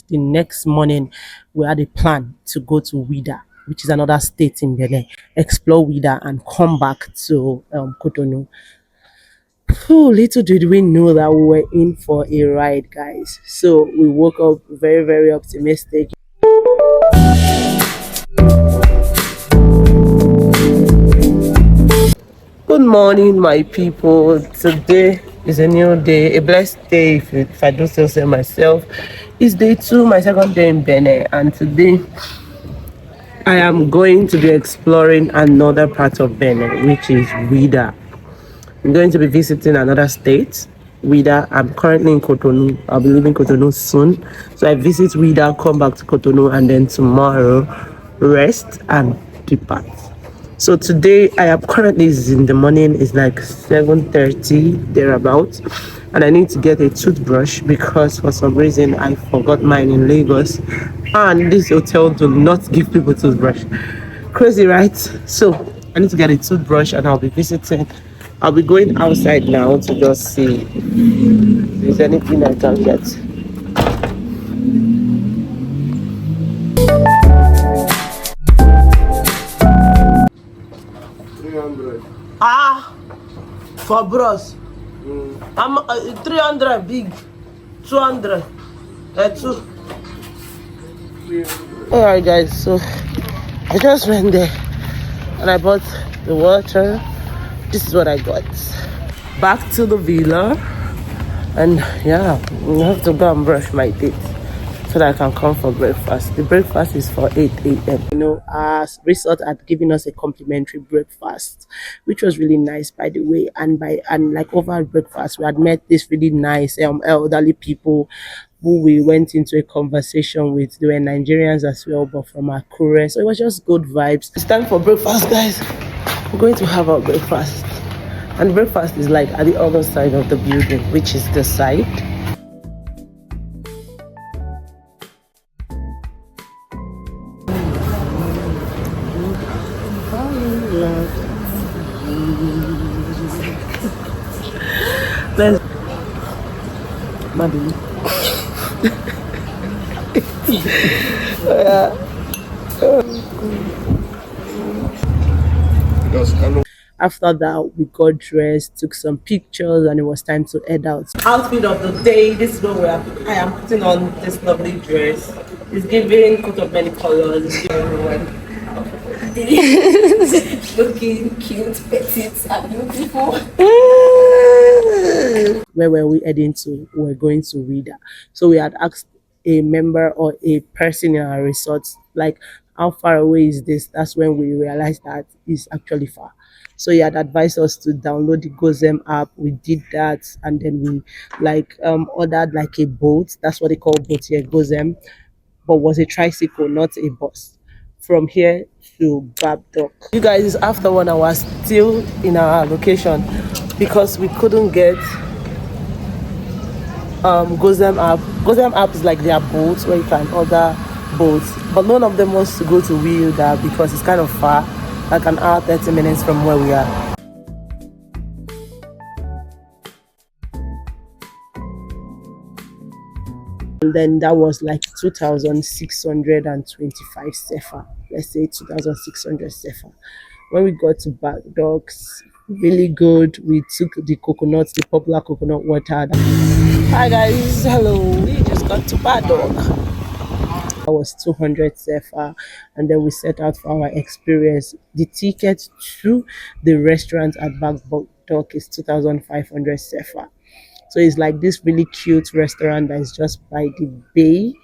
The next morning, we had a plan to go to Wida, which is another state in Benin, explore Wida and come back to Cotonou. Phew, little did we know that we were in for a ride, guys. So we woke up very, very optimistic. Good morning, my people. Today is a new day, a blessed day, if I do so say myself. It's day two, my second day in Benin, and today I am going to be exploring another part of Benin, which is Wida. I'm going to be visiting another state, Wida. I'm currently in Cotonou. I'll be leaving Cotonou soon. So I visit Wida, come back to Cotonou, and then tomorrow rest and depart. So today I am currently is in the morning, it's like 7:30 thereabouts, and I need to get a toothbrush because for some reason I forgot mine in Lagos, and this hotel do not give people toothbrush. Crazy, right? So I need to get a toothbrush and I'll be visiting. I'll be going outside now to just see if there's anything I can get. Ah, for bros. I'm 300 big, 200, two. Alright, guys. So I just went there and I bought the water. This is what I got. Back to the villa, and yeah, I have to go and brush my teeth so that I can come for breakfast. The breakfast is for 8 a.m. Our resort had given us a complimentary breakfast, which was really nice, by the way. And like over breakfast, we had met this really nice elderly people who we went into a conversation with. They were Nigerians as well, but from Akure. So it was just good vibes. It's time for breakfast, guys. We're going to have our breakfast. And breakfast is like at the other side of the building, which is the side. Let's, Maddie. After that, we got dressed, took some pictures, and it was time to head out. Outfit of the day. This is what I am putting on this lovely dress. It's giving coat of many colors. It's giving everyone looking cute, petite, and beautiful. Where were we heading to? We were going to Wida. So we had asked a member or a person in our resort, like, how far away is this? That's when we realized that it's actually far. So he had advised us to download the Gozem app. We did that, and then we ordered like a boat. That's what they call boat here, Gozem, but was a tricycle, not a bus. From here to Babdock. You guys, after 1 hour, still in our location because we couldn't get Gozem app. Gozem app is like their boats where you can order boats, but none of them wants to go to Wilda because it's kind of far, like an hour 30 minutes from where we are. And then that was like 2,625 sefa. Let's say 2,600 sefa. When we got to Bagdocks, really good. We took the coconuts, the popular coconut water. Hi guys, hello. We just got to Badok. That was 200 sefa, and then we set out for our experience. The ticket to the restaurant at Bagdok is 2,500 sefa. So it's like this really cute restaurant that is just by the bay,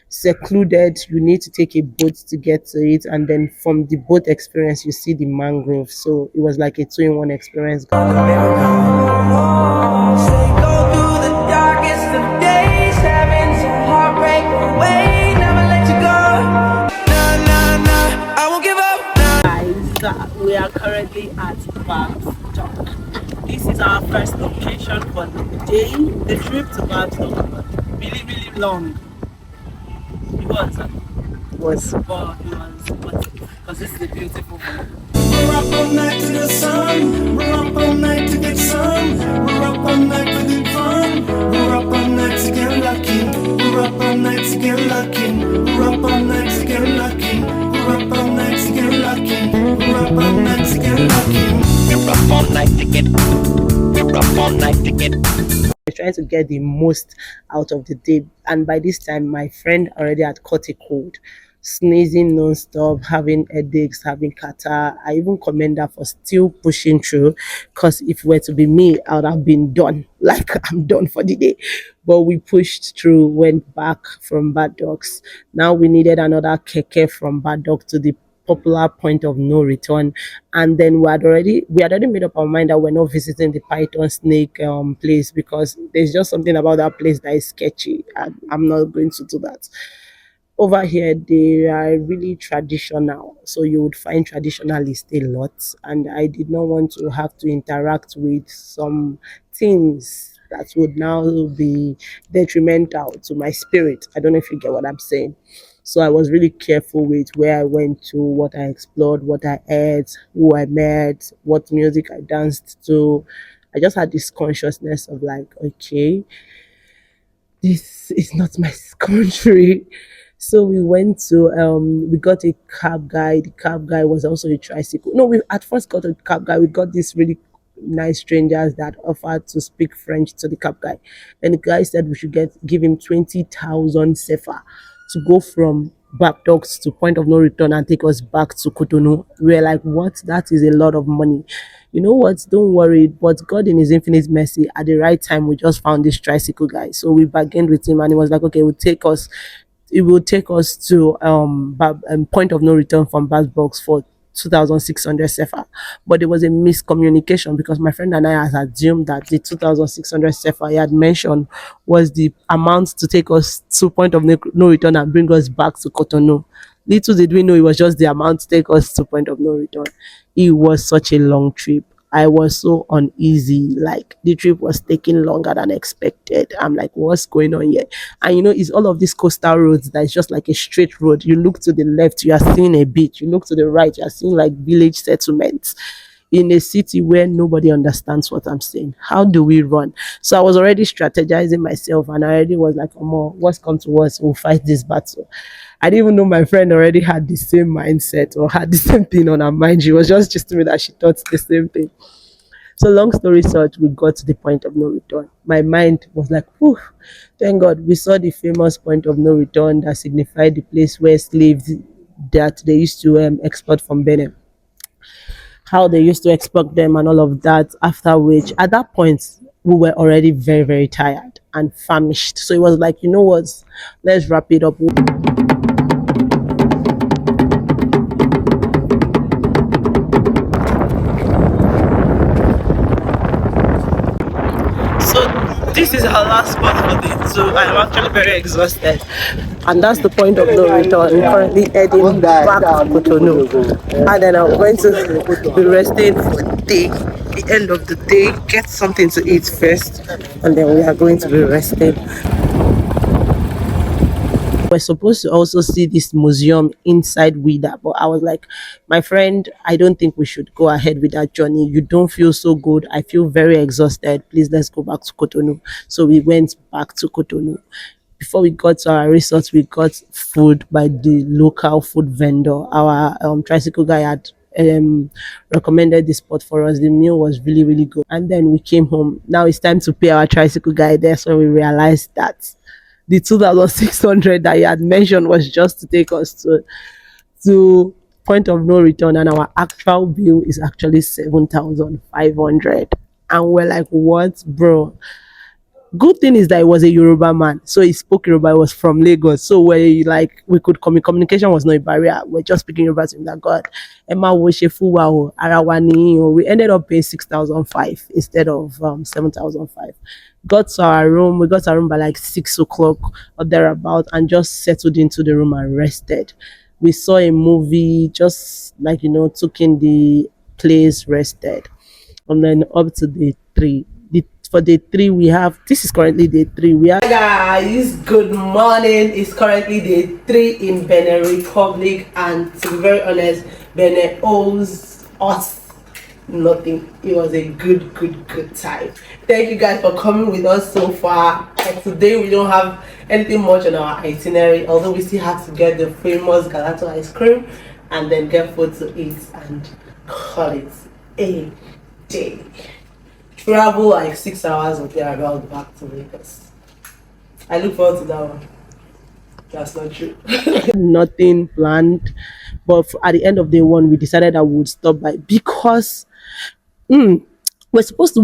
secluded. You need to take a boat to get to it, and then from the boat experience, you see the mangrove. So it was like a two-in-one experience. We are currently at Babdock. This is our first location for the day. The trip to Babdock was really, really long. It was but because this is a beautiful one. We're up all night to the sun. We're up all night to get sun. We're up all night to get fun. We're up all night to get lucky. We're up all night to get lucky. lucky. Rap on next, get lucky. Rap on next, get lucky. Rap on next, get lucky. Rap all night to get. Rap all night to get. Trying to get the most out of the day. And by this time, my friend already had caught a cold, sneezing non-stop, having headaches, having catarrh. I even commend her for still pushing through, because if it were to be me, I would have been done. Like, I'm done for the day. But we pushed through, went back from Bad Dogs. Now we needed another keke from Bad Dog to the popular point of no return. And then we had already made up our mind that we're not visiting the python snake place, because there's just something about that place that is sketchy, and I'm not going to do that. Over here they are really traditional, so you would find traditionalists a lot, and I did not want to have to interact with some things that would now be detrimental to my spirit. I don't know if you get what I'm saying. So I was really careful with where I went to, what I explored, what I ate, who I met, what music I danced to. I just had this consciousness of like, okay, this is not my country. So we went to we got a cab guy. The cab guy was also a tricycle. No, we at first got a cab guy. We got this really nice strangers that offered to speak French to the cab guy. And the guy said we should give him 20,000 sefa to go from back dogs to point of no return and take us back to Cotonou. We're like, what? That is a lot of money. You know what? Don't worry. But God, in His infinite mercy, at the right time, we just found this tricycle guy. So we bargained with him, and he was like, okay, it will take us to point of no return from Bass Box for 2,600 sefa. But there was a miscommunication, because my friend and I had assumed that the 2,600 sefa he had mentioned was the amount to take us to point of no return and bring us back to Cotonou. Little did we know it was just the amount to take us to point of no return. It was such a long trip. I was so uneasy. Like, the trip was taking longer than expected. I'm like, what's going on here? And it's all of these coastal roads that is just like a straight road. You look to the left, you are seeing a beach. You look to the right, you are seeing like village settlements in a city where nobody understands what I'm saying. How do we run? So I was already strategizing myself, and I already was like, oh, what's come to us? We'll fight this battle. I didn't even know my friend already had the same mindset or had the same thing on her mind. She was just to me that she thought the same thing. So long story short, we got to the point of no return. My mind was like, whew, thank God we saw the famous point of no return that signified the place where slaves that they used to export from Benin, how they used to export them and all of that. After which, at that point, we were already very, very tired and famished. So it was like, you know what, let's wrap it up. So this is our last spot for the day. So I'm actually very exhausted, and that's the point of no return. I'm currently heading back to Cotonou, and then I'm going to be resting for the end of the day, get something to eat first, and then we are going to be resting. We're supposed to also see this museum inside Wida, but I was like, my friend, I don't think we should go ahead with that journey. You don't feel so good. I feel very exhausted. Please, let's go back to Cotonou. So we went back to Cotonou. Before we got to our resort, we got food by the local food vendor. Our tricycle guy had recommended this spot for us. The meal was really, really good. And then we came home. Now it's time to pay our tricycle guy. That's when we realized that the 2,600 that he had mentioned was just to take us to point of no return, and our actual bill is actually 7,500. And we're like, what, bro? Good thing is that it was a Yoruba man, so he spoke Yoruba. It was from Lagos, so we could communication was not a barrier. We're just speaking Yoruba to him. That God, Emma Woshefu Arawani. We ended up paying 6,500 instead of 7,500. Got to our room. We got to our room by like 6 o'clock or thereabout, and just settled into the room and rested. We saw a movie, just like took in the place, rested, and then up to day 3. For day 3 we have, this is currently day 3. We have, guys, good morning. It's currently day 3 in Benin Republic, and to be very honest, Benin owes us nothing. It was a good time. Thank you guys for coming with us so far. And today we don't have anything much on our itinerary, although we still have to get the famous galato ice cream and then get food to eat and call it a day. Travel like 6 hours or thereabout back to Lagos. I look forward to that one. That's not true. Nothing planned, but at the end of day one, we decided that we would stop by because we're supposed to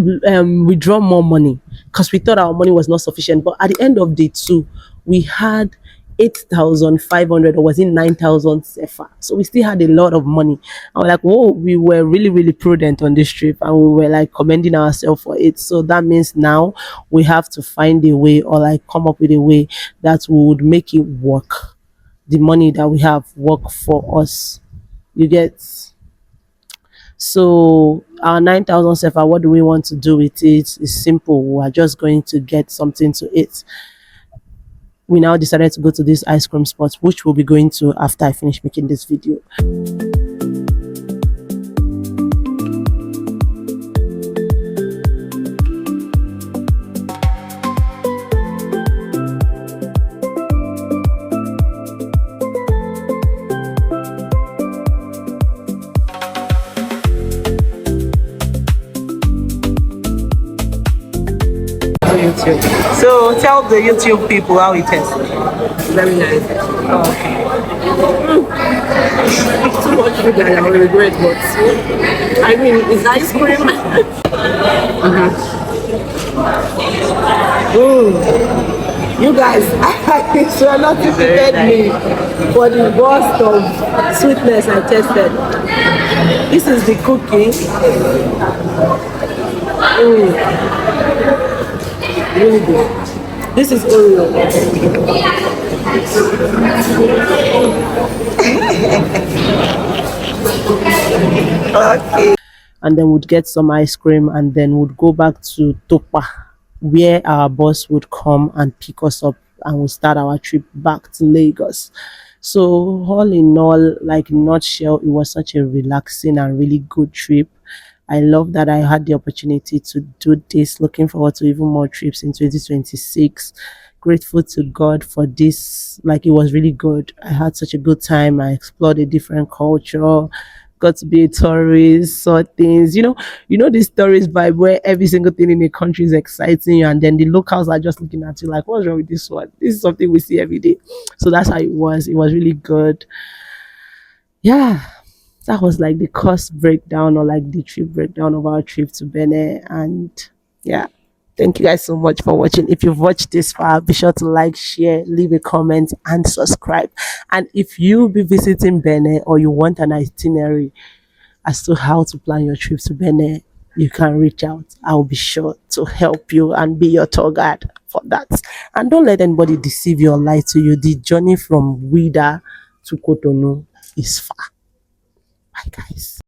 withdraw more money because we thought our money was not sufficient. But at the end of day two, we had 8,500 or was it 9,000 sefa. So we still had a lot of money. I was like, whoa, we were really prudent on this trip and we were like commending ourselves for it. So that means now we have to find a way or like come up with a way that would make it work. The money that we have work for us. You get. So our 9,000 sefa, what do we want to do with it? It's simple. We are just going to get something to eat. We now decided to go to this ice cream spot, which we'll be going to after I finish making this video. YouTube. So tell the YouTube people how it tastes. Very nice. Oh, okay. It's too much food that I will regret, but I mean, it's ice cream. You guys, you are not prepared me for the burst of sweetness I tasted. This is the cookie. Really good. This is Oreo. Okay. And then we'd get some ice cream and then we'd go back to Topa, where our bus would come and pick us up and we'll start our trip back to Lagos. So all in all, like in a nutshell, it was such a relaxing and really good trip. I love that I had the opportunity to do this. Looking forward to even more trips in 2026. Grateful to God for this. Like, it was really good. I had such a good time. I explored a different culture, got to be a tourist, saw things. You know this tourist vibe where every single thing in the country is exciting you, and then the locals are just looking at you like, what's wrong with this one? This is something we see every day. So that's how it was. It was really good. Yeah. That was like the cost breakdown or like the trip breakdown of our trip to Benin. And yeah, thank you guys so much for watching. If you've watched this far, be sure to like, share, leave a comment and subscribe. And if you'll be visiting Benin or you want an itinerary as to how to plan your trip to Benin, you can reach out. I'll be sure to help you and be your tour guide for that. And don't let anybody deceive you or lie to you. The journey from Ouidah to Cotonou is far. Bye guys.